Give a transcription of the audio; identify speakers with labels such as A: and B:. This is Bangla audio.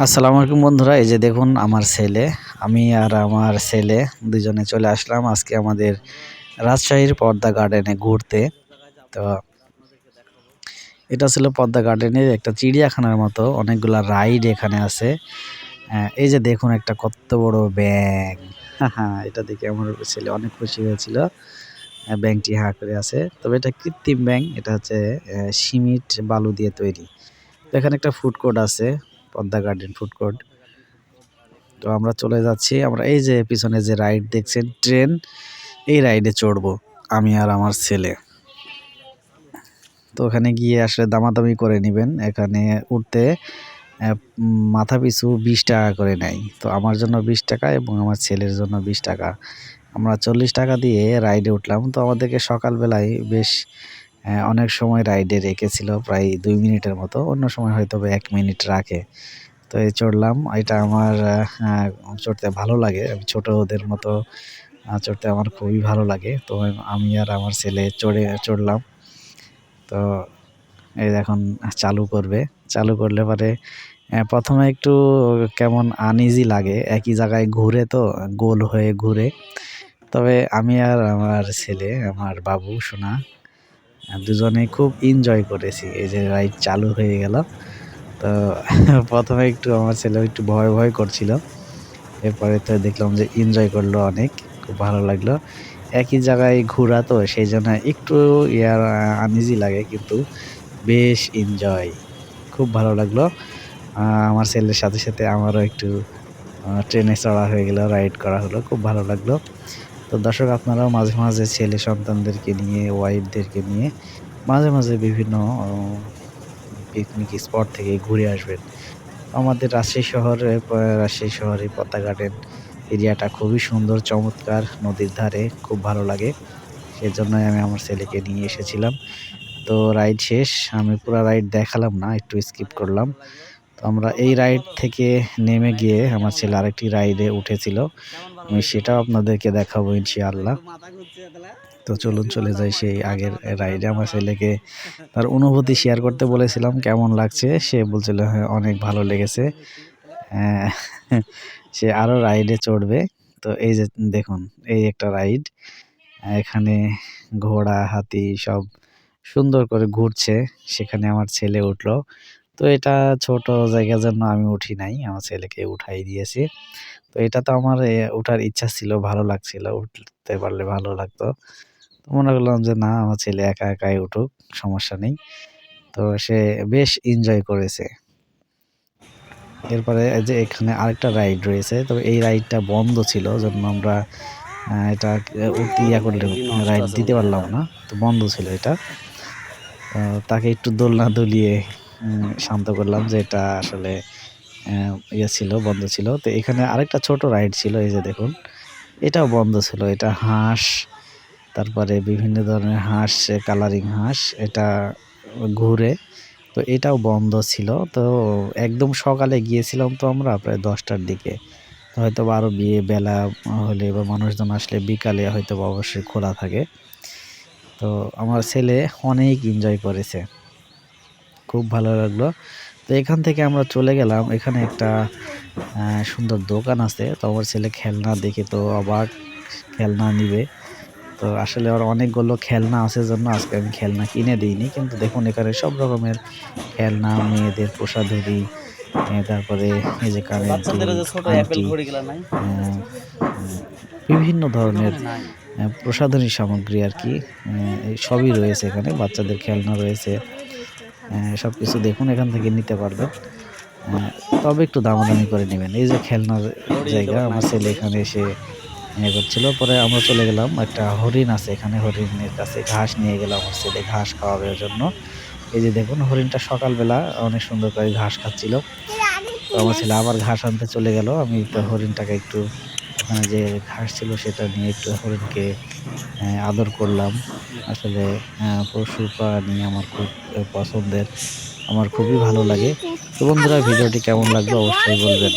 A: আসসালামু আলাইকুম বন্ধুরা, এই যে দেখুন আমার ছেলে, আমি আর আমার ছেলে দুজনে চলে আসলাম আজকে আমাদের রাজশাহীর পদ্মা গার্ডেনে ঘুরতে। তো এটা ছিল পদ্মা গার্ডেনের একটা চিড়িয়াখানার মতো, অনেকগুলা রাইড এখানে আছে। এই যে দেখুন একটা কত বড় ব্যাঙ, এটা দেখে আমার ছেলে অনেক খুশি হয়েছিল। ব্যাঙটি হাঁ করে আছে, তবে এটা কৃত্রিম ব্যাঙ, এটা হচ্ছে সিমেন্ট বালু দিয়ে তৈরি। তো এখানে একটা ফুড কোর্ট আছে, পদ্মা গার্ডেন ফুড কোর্ট। তো আমরা চলে যাচ্ছি, আমরা এই যে পিছনে যে রাইড দেখছেন ট্রেন, এই রাইডে চড়বো আমি আর আমার ছেলে। তো ওখানে গিয়ে আসলে দামাদামি করে নেবেন, এখানে উঠতে মাথা পিছু 20 টাকা করে নেয়। তো আমার জন্য 20 টাকা এবং আমার ছেলের জন্য 20 টাকা, আমরা 40 টাকা দিয়ে রাইডে উঠলাম। তো আমাদেরকে সকালবেলায় বেশ অনেক সময় রাইডে রেখেছিল, প্রায় 2 মিনিটের মতো, অন্য সময় হয়তো 1 মিনিট রাখে। তো এই চড়লাম, এটা আমার চড়তে ভালো লাগে, আমি ছোটদের মতো চড়তে আমার খুবই ভালো লাগে। তো আমি আর আমার ছেলে চড়লাম। তো এই এখন চালু করবে, চালু করলে পরে প্রথমে একটু কেমন আনইজি লাগে, একই জায়গায় ঘুরে, তো গোল হয়ে ঘুরে। তবে আমি আর আমার ছেলে, আমার বাবু সোনা, দুজনেই খুব এনজয় করেছি। এই যে রাইড চালু হয়ে গেল, তো প্রথমে একটু আমার ছেলে একটু ভয় ভয় করছিল, এরপরে তো দেখলাম যে এনজয় করলো অনেক, খুব ভালো লাগলো। একই জায়গায় ঘোরা, তো সেই জন্য একটু আনইজি লাগে, কিন্তু বেশ এনজয়, খুব ভালো লাগলো। আমার ছেলের সাথে সাথে আমারও একটু ট্রেনে চড়া হয়ে গেল, রাইড করা হলো, খুব ভালো লাগলো। তো দর্শক, আপনারাও মাঝে মাঝে ছেলে সন্তানদেরকে নিয়ে, ওয়াইফদেরকে নিয়ে মাঝে মাঝে বিভিন্ন পিকনিক স্পট থেকে ঘুরে আসবেন। আমাদের রাজশাহী শহরে পদ্মা গার্ডেন এরিয়াটা খুবই সুন্দর, চমৎকার, নদীর ধারে, খুব ভালো লাগে। সেজন্যই আমি আমার ছেলেকে নিয়ে এসেছিলাম। তো রাইড শেষ, আমি পুরা রাইড দেখালাম না, একটু স্কিপ করলাম। তো আমরা এই রাইড থেকে নেমে গিয়ে আমার ছেলে আরেকটি রাইডে উঠেছিল, আমি সেটাও আপনাদেরকে দেখাবো ইনশাআল্লাহ। তো চলুন চলে যাই সেই আগের রাইডে। আমার ছেলেকে তার অনুভূতি শেয়ার করতে বলেছিলাম, কেমন লাগছে, সে বলছিল হ্যাঁ অনেক ভালো লেগেছে। আহ, সে আরো রাইডে চড়বে। তো এই যে দেখুন, এই একটা রাইড, এখানে ঘোড়া হাতি সব সুন্দর করে ঘুরছে, সেখানে আমার ছেলে উঠলো। তো এটা ছোট জায়গার জন্য আমি উঠি নাই, আমার ছেলেকে উঠাই দিয়েছি। তো এটা তো আমার ওঠার ইচ্ছা ছিল, ভালো লাগছিল, উঠতে পারলে ভালো লাগতো। তো মনে করলাম যে না, আমার ছেলে একা একাই উঠুক, সমস্যা নেই। তো সে বেশ এনজয় করেছে। এরপরে এই যে এখানে আরেকটা রাইড রয়েছে, তবে এই রাইডটা বন্ধ ছিল, জন্য আমরা এটা উঠতে করলে রাইড দিতে পারলাম না, তো বন্ধ ছিল এটা। তাকে একটু দোলনা দুলিয়ে শান্ত করলাম যে এটা আসলে ছিল, বন্ধ ছিল। তো এখানে আরেকটা ছোট রাইড ছিল, এই যে দেখুন, এটাও বন্ধ ছিল। এটা হাঁস, তারপরে বিভিন্ন ধরনের হাঁস, কালারিং হাঁস, এটা ঘুরে। তো এটাও বন্ধ ছিল। তো একদম সকালে গিয়েছিলাম, তো আমরা প্রায় 10টার দিকে, হয়তো বা আরো বেলা হলে বা মানুষজন আসলে বিকালে হয়তো বা অবশ্যই খোলা থাকে। তো আমার ছেলে অনেক এনজয় করেছে, খুব ভালো লাগলো। তো এখান থেকে আমরা চলে গেলাম, এখানে একটা সুন্দর দোকান আছে। তো আমার ছেলে খেলনা দেখে তো অবাক, খেলনা নিবে। তো আসলে ওর অনেকগুলো খেলনা আছে, জন্য আজকে আমি খেলনা কিনে দিইনি, কিন্তু দেখুন এখানে সব রকমের খেলনা, মেয়েদের প্রসাধনী, তারপরে এই যে কানের দুল, আংটি, বিভিন্ন ধরনের প্রসাধনী সামগ্রী আর কি, সবই রয়েছে এখানে, বাচ্চাদের খেলনা রয়েছে। সবকিছু দেখুন, এখান থেকে নিতে পারবেন, তবে একটু দামাদামি করে নেবেন। এই যে খেলনার জায়গা, আমার ছেলে এখানে এসে করছিল। পরে আমরা চলে গেলাম, একটা হরিণ আছে এখানে, হরিণের কাছে ঘাস নিয়ে গেলাম আমার ছেলে ঘাস খাওয়াবার জন্য। এই যে দেখুন, হরিণটা সকালবেলা অনেক সুন্দর করে ঘাস খাচ্ছিল। তো আমার ছেলে আবার ঘাস আনতে চলে গেল, আমি তো হরিণটাকে একটু ওখানে যে ঘাস ছিল সেটা নিয়ে একটু হরিণকে আদর করলাম। আসলে পশু প্রাণী আমার খুব পছন্দের, আমার খুবই ভালো লাগে। তো বন্ধুরা, ভিডিওটি কেমন লাগলো অবশ্যই বলবেন।